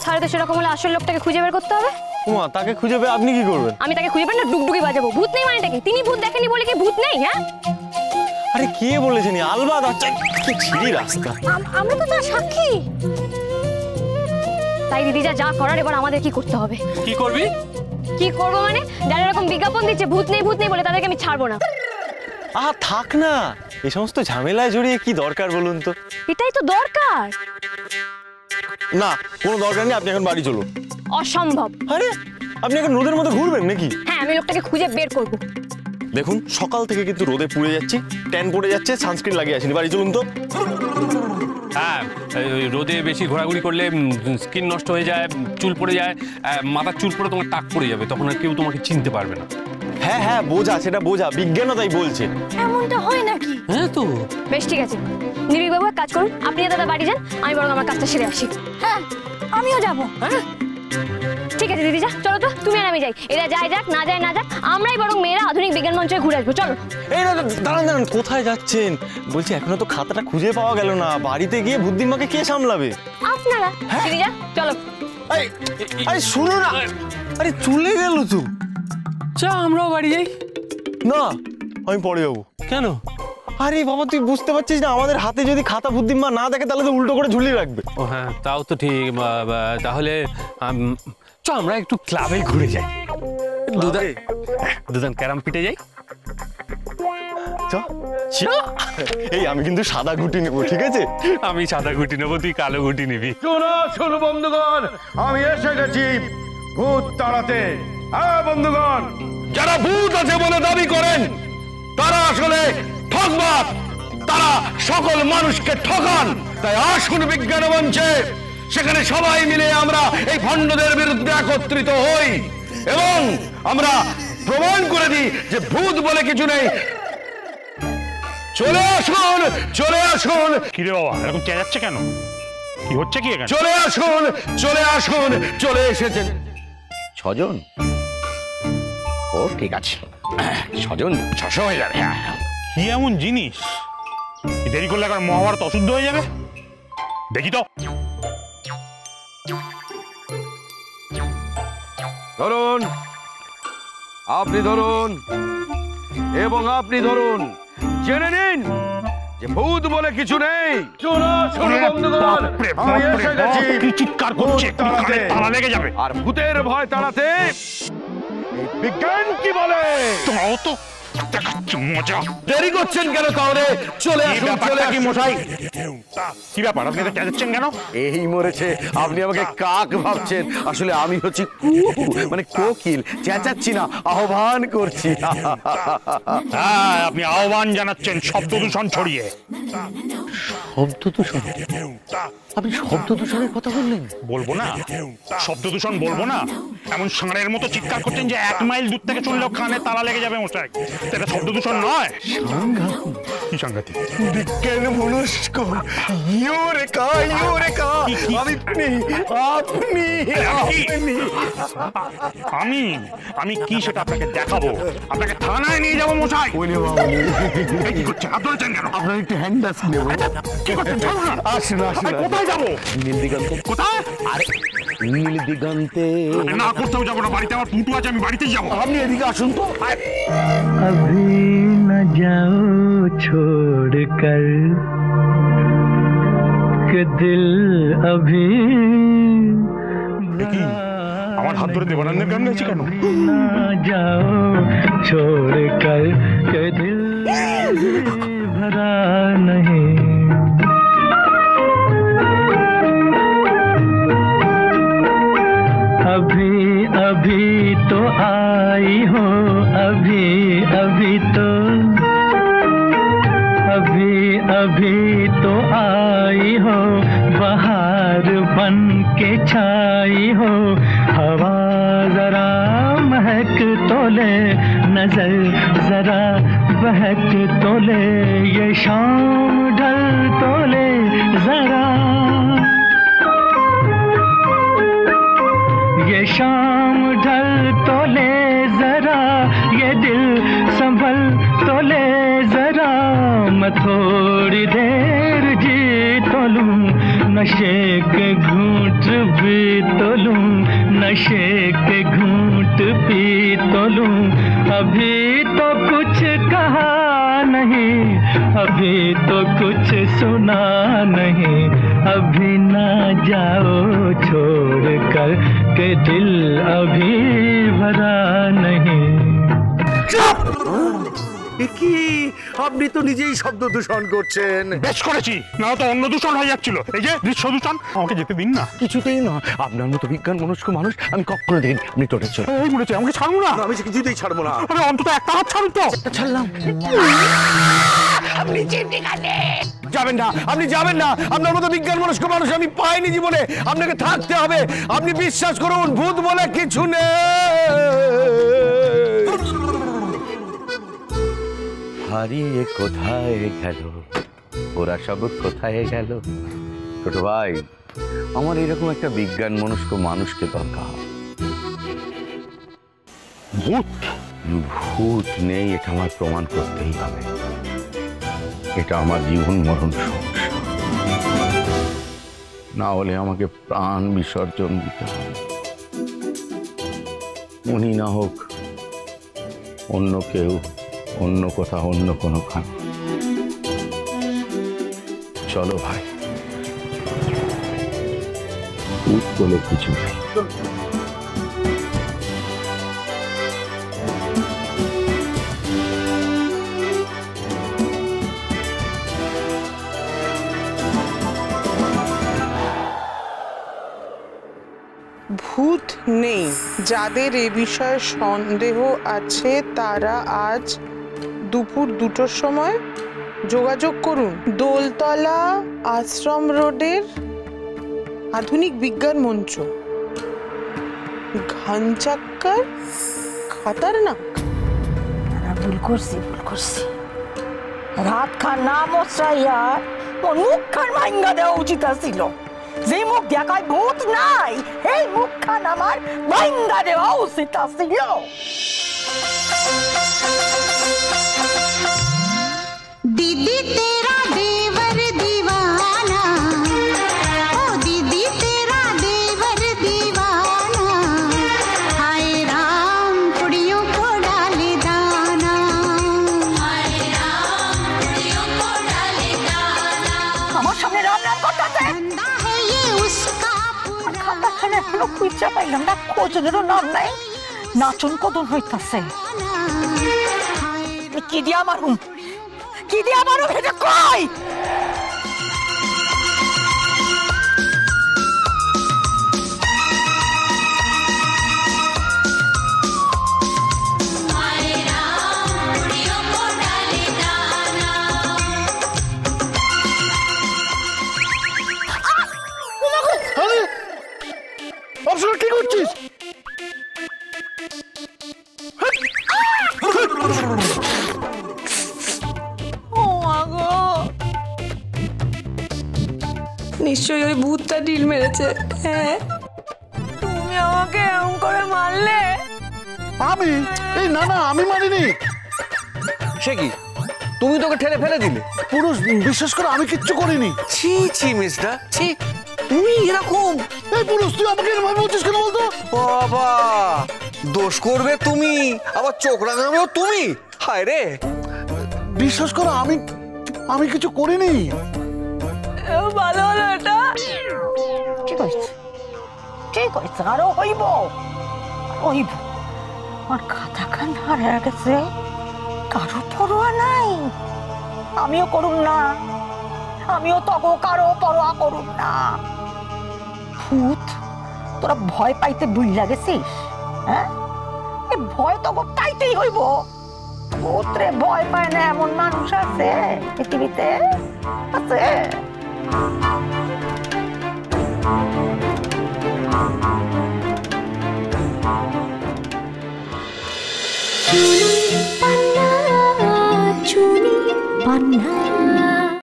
তাহলে তো সেরকম হলে আসল লোকটাকে খুঁজে বের করতে হবে। ওমা, তাকে খুঁজে পেয়ে আপনি কি করবেন? আমি তাকে খুঁজে পেয়ে না ডুগডুগি বাজাবো। ভূত নেই মানেটা কি? তিনি ভূত দেখেনি বলে কি ভূত নেই? হ্যাঁ, আরে কে বলেছেন? আলবাদ আচ্ছা, কি ছিড়ি রাস্তা। আমরা তো তার সাক্ষী। তাই দিদি যা করার এবার আমাদের কি করতে হবে? কি করবি? কি করবো মানে, যারা এরকম বিজ্ঞাপন দিচ্ছে ভূত নেই বলে তাদেরকে আমি ছাড়বো না। আহা থাক না, এই সমস্ত ঝামেলায় জড়িয়ে কি দরকার বলুন তো? এটাই তো দরকার। না, কোনো দরকার নেই, আপনি এখন বাড়ি চলুন। অসম্ভব। আরে আপনি এখন রোদের মধ্যে ঘুরবেন নাকি? হ্যাঁ, আমি লোকটাকে খুঁজে বের করবো। দেখুন, সকাল থেকে কিন্তু রোদে পুড়ে যাচ্ছি, ট্যান পড়ে যাচ্ছে, সানস্ক্রিন লাগিয়ে আসেনি। বাড়ি চলুন তো। হ্যাঁ, রোদে বেশি ঘোরাঘুরি করলে স্কিন নষ্ট হয়ে যায়, চুল পড়ে যায়, মাথার চুল পড়ে তোমার টাক পড়ে যাবে, তখন আর কেউ তোমাকে চিনতে পারবে না। হ্যাঁ হ্যাঁ, বোঝা, সেটা বোঝা, বিজ্ঞানও তাই বলছে। এমনটা হয় নাকি? হ্যাঁ তো। বেশ ঠিক আছে, নির্ভীকবাবু এক কাজ করুন, আপনি দাদা বাড়ি যান, আমি বরং আমার কাজটা সেরে আসি। হ্যাঁ, আমিও যাবো। হ্যাঁ ঠিক আছে দিদি, যা চলো তো, তুমি আর আমি যাই। এরা যায় যাক, না যায় না যাক, আমরাই বরং মেয়েরা আধুনিক বিজ্ঞান মঞ্চে ঘুরে আসবো। চলো। এই না, দাঁড়ান, কোথায় যাচ্ছেন? বলছি এখনো তো খাতাটা খুঁজে পাওয়া গেল না। বাড়িতে গিয়ে বুদ্ধিমাকে কে সামলাবে? আপনারা। দিদি যা, চলো। আরে শুনো না, আরে চলে গেল তো। চা আমরাও বাড়ি যাই। না, আমি পরে যাবো। কেন? আরে বাবা, তুই বুঝতে পারছিস না, আমাদের হাতে যদি খাতা বুদ্ধিমা না দেখে তাহলে তো উল্টো করে ঝুলিয়ে রাখবে। ও হ্যাঁ, তাও তো ঠিক। তাহলে চ আমরা একটু ক্লাবে ঘুরে যাই। দুদান ক্যারাম পিটে যাই। এই আমি কিন্তু সাদা গুটি নেবো, ঠিক আছে? আমি সাদা গুটি নেবো, তুই কালো গুটি নিবি। শোনো বন্ধুগণ, আমি এসে গেছি ভূত তাড়াতে। হ্যাঁ বন্ধুগণ, যারা ভূত আছে বলে দাবি করেন তারা আসলে ঠকবাজ, তারা সকল মানুষকে ঠকান। তাই আসুন বিজ্ঞান মঞ্চে, সেখানে সবাই মিলে আমরা এই ভণ্ডদের বিরুদ্ধে একত্রিত হই এবং আমরা প্রমাণ করে দিই যে ভূত বলে কিছু নেই। চলে আসুন, চলে আসুন। কিরে বাবা, এরকম চেঁচাচ্ছে কেন? কি হচ্ছে কি এখানে? চলে আসুন, চলে আসুন, চলে এসেছেন। ছজন? ও ঠিক আছে, ছজন 600 হয়ে যাবে। কি এমন জিনিস, দেরি করলে এখন মহাভারত অশুদ্ধ হয়ে যাবে। দেখি তো। ধরুন, আপনি ধরুন এবং আপনি ধরুন, জেনে নিন যে ভূত বলে কিছু নেই। কি চিৎকার করছে, তালা লেগে যাবে। আর ভূতের ভয় তাড়াতে এই বিজ্ঞান কি বলে তোরাও তো দেখাচ্ছি মজা। দেরি করছেন কেন? তাহলে চলে আসুন, চলে আসুন। মশাই কি ব্যাপার, আপনি এটা চেঁচাচ্ছেন কেন? এই মরেছে, আপনি আমাকে কাক ভাবছেন, আসলে আমি হচ্ছি মানে কোকিল। চেঁচাচ্ছি না, আহ্বান করছি। হ্যাঁ, আপনি আহ্বান জানাচ্ছেন শব্দ দূষণ ছড়িয়ে। শব্দ দূষণ? আপনি শব্দ দূষণের কথা বললেন? বলবো না, শব্দ দূষণ বলবো না? এমন ষাঁড়ের মতো চিৎকার করছেন যে 1 মাইল দূর থেকে শুনলেও কানে তালা লেগে যাবে মশাই। এটা শব্দ দূষণ নয়। কি সাংঘাতিক! বিজ্ঞান মনস্ক, ইউরেকা, ইউরেকা। আমি কি সেটা আপনাকে দেখাবো। আপনাকে থানায় নিয়ে যাবো মশাই। কি করছেন? হাত ধরেছেন কেন? আপনার একটু হ্যান্ডাস নেব। কি করছেন? আসুন আসুন। কোথায় যাবো? নীল দিগন্তে। কোথায়? আরে নীল দিগন্তে। না, কোথাও যাবো না, বাড়িতে আমার পুটু আছে, আমি বাড়িতেই যাবো। আপনি এদিকে আসুন তো। अभी न जाओ छोड़ कर के दिल अभी আমার হাত ধরে দেবানন্দের গান গাইছি কেন? न जाओ छोड़ कर के दिल भरा नहीं अभी अभी तो आई हो अभी अभी तो आई हो बहार बन के छाई हो हवा जरा महक तो ले नजर जरा बहक तो ले ये शाम ढल तो ले जरा ये शाम ढल तो ले जरा ये दिल संभल तो ले जरा मैं थोड़ी देर जी तो लूं नशे के घूंट भी नशे के घूंट पी तो लूं, अभी तो कुछ कहा नहीं, अभी तो कुछ सुना नहीं, अभी ना जाओ छोड़ कर के दिल अभी भरा नहीं। কি আপনি তো নিজেই শব্দ দূষণ করছেন। বেশ করেছি, না তো অন্য দূষণ হয়ে যাচ্ছিল। এই যে দৃশ্য দূষণ, আমাকে যেতে দিন না। কিছুতেই না, আপনার মতো বিজ্ঞান মনস্ক মানুষ আমি কখনো দেখিনি। আপনি টোটে চল। এই মরেছে, আমাকে ছাড়বো না। আমি কিছুতেই ছাড়বো না। আরে অন্তত একটা হাত ছাড়ুন তো। ছাড়লাম। আপনি যাবেন না, আপনি যাবেন না। আপনার মতো বিজ্ঞান মনস্ক মানুষ আমি পাইনি জীবনে। আপনাকে থাকতে হবে। আপনি বিশ্বাস করুন, ভূত বলে কিছু নেই। হারিয়ে কোথায় গেল ওরা, সব কোথায় গেল? ছোট ভাই, আমার এরকম একটা বিজ্ঞান মনস্ক মানুষকে দরকার। ভূত ভূত নেই এটা আমার প্রমাণ করতেই হবে। এটা আমার জীবন মরণ সমস্যা, না হলে আমাকে প্রাণ বিসর্জন দিতে হবে। উনি না হোক অন্য কেউ, অন্য কোথাও, অন্য কোনো খান। চলো ভাই, ভূত বলে কিছু নেই। ভূত নেই। যাদের এ বিষয়ে সন্দেহ আছে তারা আজ দুপুর 2টোর সময় যোগাযোগ করুন দোলতলা আশ্রম রোডের আধুনিক বিজ্ঞান মঞ্চ, ঘানচাক্কার খাতারনাক। ভুল করছি। রাত খান না মশাইয়া ওর মুখখান ভাঙ্গা দেওয়া উচিত ছিল। যে মুখ দেখায় ভূত নাই, এই মুখখান আমার ভাঙ্গা দেওয়া উচিত ছিল। दीदी तेरा देवर दीवाना, ओ दीदी तेरा देवर दीवाना, हाय राम कुड़ियों को डाले दाना, हाय राम कुड़ियों को डाले दाना। আমার সামনে রান্না করতেছে, धंधा है ये उसका पूरा। খাতাখানে এখনো খুঁজে পাইলাম না, খোঁজনেরও নাম নাই। নাচন কদন হইতাছে। কি দিয়া মারুম, কি দিয়া মারুম এটা কই? কি করছিস? নিশ্চয়ই ওই ভূতটা ঢিল মেরেছে। হ্যাঁ, তুমি আমাকে এমন করে মারলে। আমি? এই না না, আমি মারিনি। সে কি, তুমি তোকে ঠেলে ফেলে দিলে? পুরুষ, বিশ্বাস করে আমি কিচ্ছু করিনি। ছি ছি মিস্টার, ছি, তুমি এরকম? এই পুরুষ, তুই আমাকে এরকম বলছিস কেন বলতো? বাবা, দোষ করবে তুমি, আবার চোখ রাঙাবেও তুমি। হায় রে, বিশ্বাস করো আমি কিছু করিনি। ভালো হলো এটা। ঠিক হয়েছে, আরো হইব। আমার খাতাখান হারিয়ে গেছে, কারো পরোয়া নাই। আমিও করুম না, আমিও তগো কারো পরোয়া করুম না। ভূত, তোরা ভয় পাইতে বুঝলা গেছিস? হ্যাঁ, ভয় তগো পাইতেই হইব। ভূতরে ভয় পায় না এমন মানুষ আছে পৃথিবীতে? আছে।